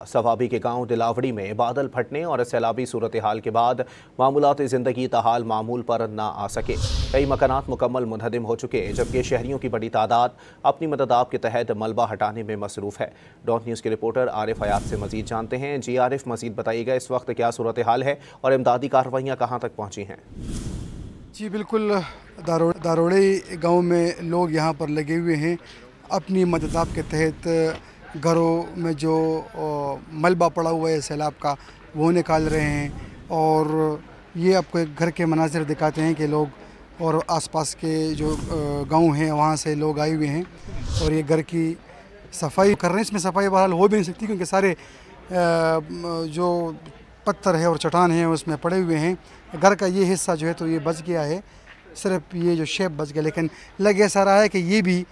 सवाबी के गांव दिलावड़ी में बादल फटने और सैलाबी सूरत हाल के बाद मामूलाती ज़िंदगी ताहाल मामूल पर ना आ सके। कई मकानात मुकम्मल मुनहदिम हो चुके, जबकि शहरियों की बड़ी तादाद अपनी मदद आप के तहत मलबा हटाने में मसरूफ़ है। डॉट न्यूज़ के रिपोर्टर आरिफ हयात से मज़ीद जानते हैं। जी आरिफ, मज़ीद बताइएगा, इस वक्त क्या सूरत हाल है और इमदादी कार्रवाइयाँ कहाँ तक पहुँची हैं? जी बिल्कुल, दारोड़ी गांव में लोग यहां पर लगे हुए हैं। अपनी मदद के तहत घरों में जो मलबा पड़ा हुआ है सैलाब का, वो निकाल रहे हैं। और ये आपको एक घर के मनाज़िर दिखाते हैं कि लोग और आसपास के जो गांव हैं वहां से लोग आए हुए हैं और ये घर की सफाई कर रहे हैं। इसमें सफाई बहरहाल हो भी नहीं सकती क्योंकि सारे जो पत्थर है और चट्टान है उसमें पड़े हुए हैं। घर का ये हिस्सा जो है तो ये बच गया है, सिर्फ ये जो शेप बच गया, लेकिन लग ऐसा रहा है कि ये भी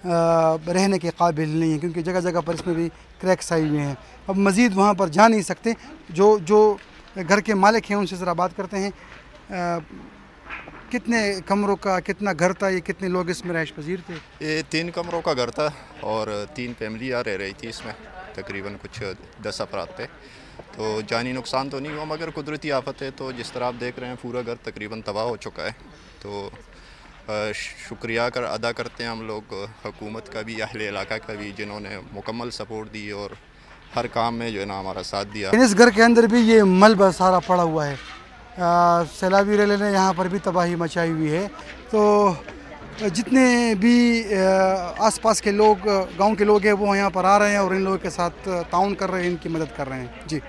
रहने के काबिल नहीं है क्योंकि जगह जगह पर इसमें भी क्रैक्स आए हुए हैं। अब मज़ीद वहाँ पर जा नहीं सकते। जो घर के मालिक हैं उनसे ज़रा बात करते हैं। कितने कमरों का कितना घर था, ये कितने लोग इसमें रहायश पजीर थे? ये 3 कमरों का घर था और 3 फैमिलियाँ रह रही थी इसमें। तकरीबन कुछ 10 अफराद थे। तो जानी नुकसान तो नहीं हुआ, मगर कुदरती आफत है तो जिस तरह आप देख रहे हैं पूरा घर तकरीबन तबाह हो चुका है। तो शुक्रिया अदा करते हैं हम लोग हुकूमत का भी, अहले इलाका का भी, जिन्होंने मुकम्मल सपोर्ट दी और हर काम में जो है ना हमारा साथ दिया। इस घर के अंदर भी ये मलबा सारा पड़ा हुआ है। सैलाबी रेले ने यहाँ पर भी तबाही मचाई हुई है। तो जितने भी आसपास के लोग, गांव के लोग हैं, वो यहाँ पर आ रहे हैं और इन लोगों के साथ ताउन कर रहे हैं, इनकी मदद कर रहे हैं। जी।